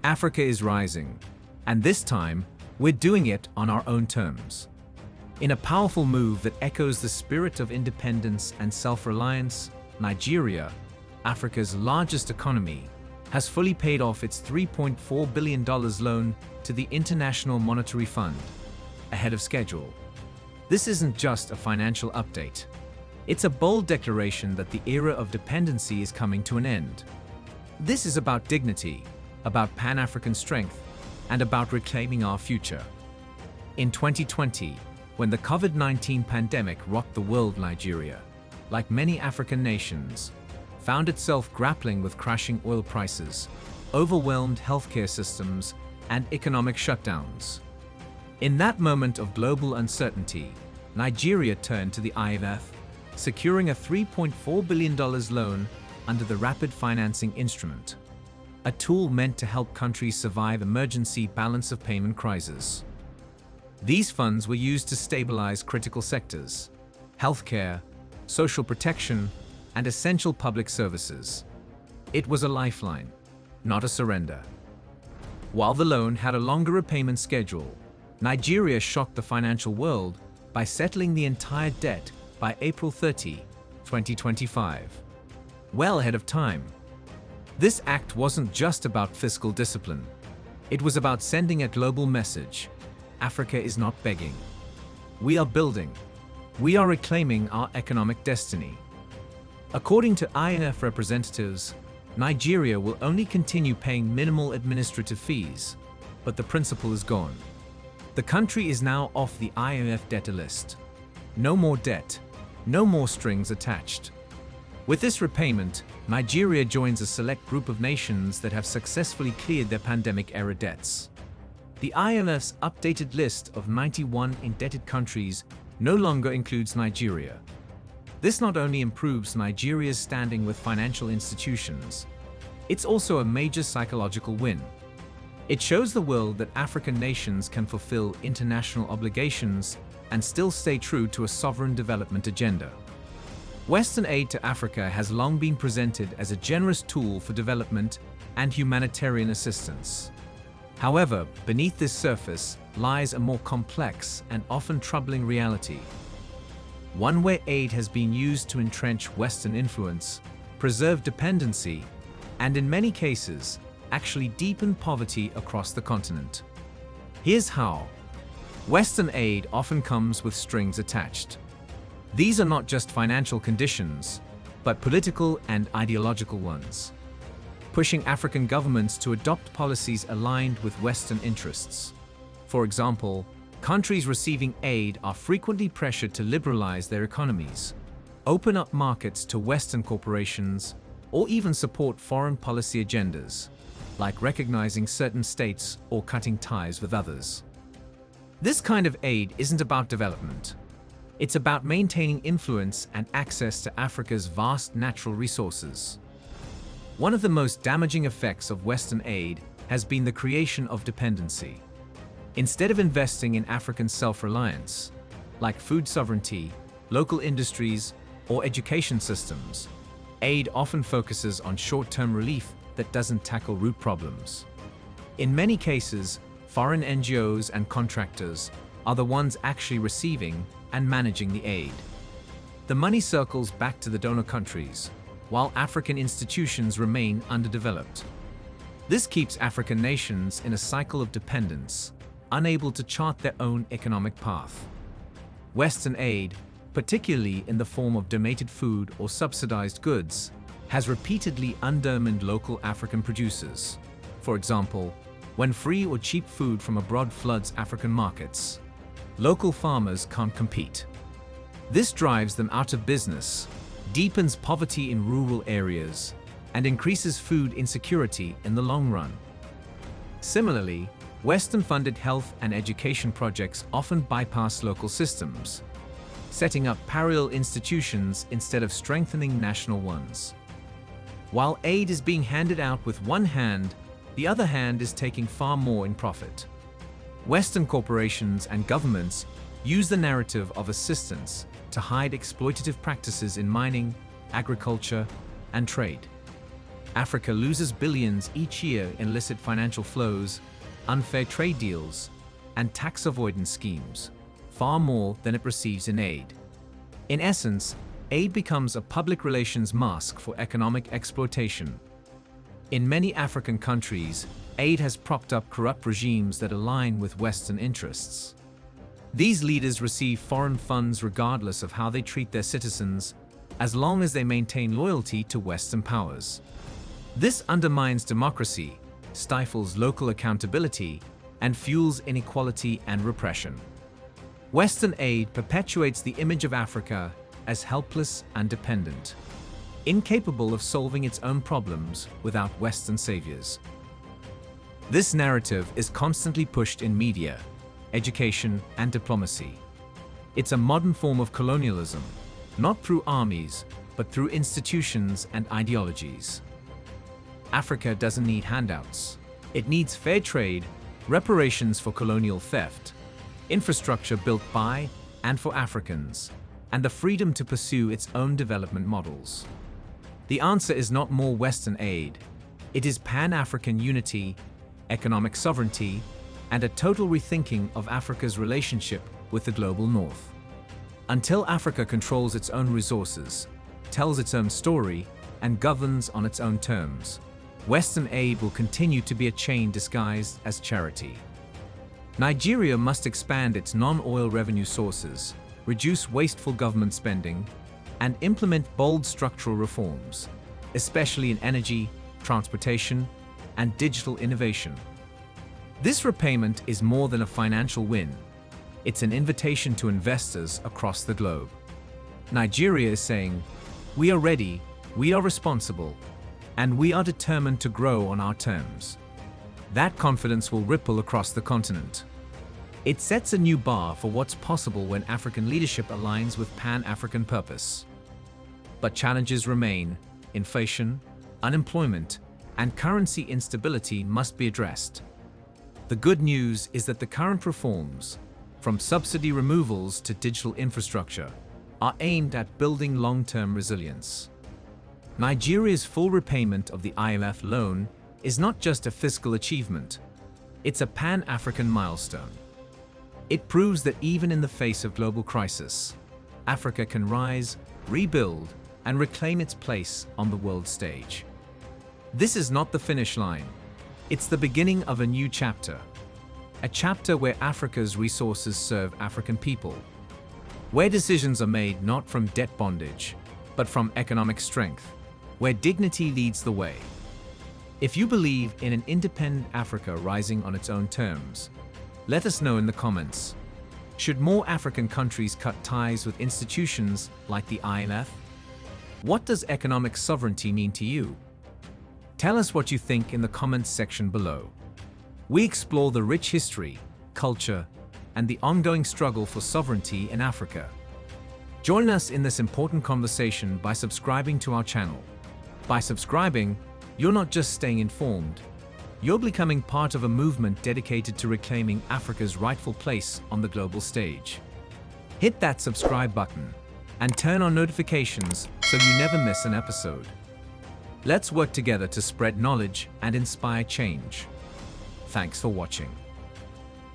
Africa is rising, and this time, we're doing it on our own terms. In a powerful move that echoes the spirit of independence and self-reliance, Nigeria, Africa's largest economy, has fully paid off its $3.4 billion loan to the International Monetary Fund, ahead of schedule. This isn't just a financial update. It's a bold declaration that the era of dependency is coming to an end. This is about dignity, about Pan-African strength, and about reclaiming our future. In 2020, when the COVID-19 pandemic rocked the world, Nigeria, like many African nations, found itself grappling with crashing oil prices, overwhelmed healthcare systems, and economic shutdowns. In that moment of global uncertainty, Nigeria turned to the IMF, securing a $3.4 billion loan under the Rapid Financing Instrument, a tool meant to help countries survive emergency balance of payment crises. These funds were used to stabilize critical sectors, healthcare, social protection, and essential public services. It was a lifeline, not a surrender. While the loan had a longer repayment schedule, Nigeria shocked the financial world by settling the entire debt by April 30, 2025, well ahead of time. This act wasn't just about fiscal discipline. It was about sending a global message. Africa is not begging. We are building. We are reclaiming our economic destiny. According to IMF representatives, Nigeria will only continue paying minimal administrative fees, but the principle is gone. The country is now off the IMF debtor list. No more debt, no more strings attached. With this repayment, Nigeria joins a select group of nations that have successfully cleared their pandemic-era debts. The IMF's updated list of 91 indebted countries no longer includes Nigeria. This not only improves Nigeria's standing with financial institutions, it's also a major psychological win. It shows the world that African nations can fulfill international obligations and still stay true to a sovereign development agenda. Western aid to Africa has long been presented as a generous tool for development and humanitarian assistance. However, beneath this surface lies a more complex and often troubling reality. One where aid has been used to entrench Western influence, preserve dependency, and in many cases, actually deepen poverty across the continent. Here's how. Western aid often comes with strings attached. These are not just financial conditions, but political and ideological ones, pushing African governments to adopt policies aligned with Western interests. For example, countries receiving aid are frequently pressured to liberalize their economies, open up markets to Western corporations, or even support foreign policy agendas, like recognizing certain states or cutting ties with others. This kind of aid isn't about development. It's about maintaining influence and access to Africa's vast natural resources. One of the most damaging effects of Western aid has been the creation of dependency. Instead of investing in African self-reliance, like food sovereignty, local industries, or education systems, aid often focuses on short-term relief that doesn't tackle root problems. In many cases, foreign NGOs and contractors are the ones actually receiving and managing the aid. The money circles back to the donor countries, while African institutions remain underdeveloped. This keeps African nations in a cycle of dependence, unable to chart their own economic path. Western aid, particularly in the form of donated food or subsidized goods, has repeatedly undermined local African producers. For example, when free or cheap food from abroad floods African markets, local farmers can't compete. This drives them out of business, deepens poverty in rural areas, and increases food insecurity in the long run. Similarly, Western-funded health and education projects often bypass local systems, setting up parallel institutions instead of strengthening national ones. While aid is being handed out with one hand, the other hand is taking far more in profit. Western corporations and governments use the narrative of assistance to hide exploitative practices in mining, agriculture, and trade. Africa loses billions each year in illicit financial flows, unfair trade deals, and tax avoidance schemes, far more than it receives in aid. In essence, aid becomes a public relations mask for economic exploitation. In many African countries, aid has propped up corrupt regimes that align with Western interests. These leaders receive foreign funds regardless of how they treat their citizens, as long as they maintain loyalty to Western powers. This undermines democracy, stifles local accountability, and fuels inequality and repression. Western aid perpetuates the image of Africa as helpless and dependent, incapable of solving its own problems without Western saviors. This narrative is constantly pushed in media, education, and diplomacy. It's a modern form of colonialism, not through armies, but through institutions and ideologies. Africa doesn't need handouts. It needs fair trade, reparations for colonial theft, infrastructure built by and for Africans, and the freedom to pursue its own development models. The answer is not more Western aid. It is Pan-African unity, economic sovereignty, and a total rethinking of Africa's relationship with the global North. Until Africa controls its own resources, tells its own story, and governs on its own terms, Western aid will continue to be a chain disguised as charity. Nigeria must expand its non-oil revenue sources, reduce wasteful government spending, and implement bold structural reforms, especially in energy, transportation, and digital innovation. This repayment is more than a financial win. It's an invitation to investors across the globe. Nigeria is saying, "We are ready, we are responsible, and we are determined to grow on our terms." That confidence will ripple across the continent. It sets a new bar for what's possible when African leadership aligns with Pan-African purpose. But challenges remain. Inflation, unemployment, and currency instability must be addressed. The good news is that the current reforms, from subsidy removals to digital infrastructure, are aimed at building long-term resilience. Nigeria's full repayment of the IMF loan is not just a fiscal achievement, it's a Pan-African milestone. It proves that even in the face of global crisis, Africa can rise, rebuild, and reclaim its place on the world stage. This is not the finish line. It's the beginning of a new chapter. A chapter where Africa's resources serve African people. Where decisions are made not from debt bondage, but from economic strength. Where dignity leads the way. If you believe in an independent Africa rising on its own terms, let us know in the comments. Should more African countries cut ties with institutions like the IMF? What does economic sovereignty mean to you? Tell us what you think in the comments section below. We explore the rich history, culture, and the ongoing struggle for sovereignty in Africa. Join us in this important conversation by subscribing to our channel. By subscribing, you're not just staying informed, you're becoming part of a movement dedicated to reclaiming Africa's rightful place on the global stage. Hit that subscribe button and turn on notifications so you never miss an episode. Let's work together to spread knowledge and inspire change. Thanks for watching.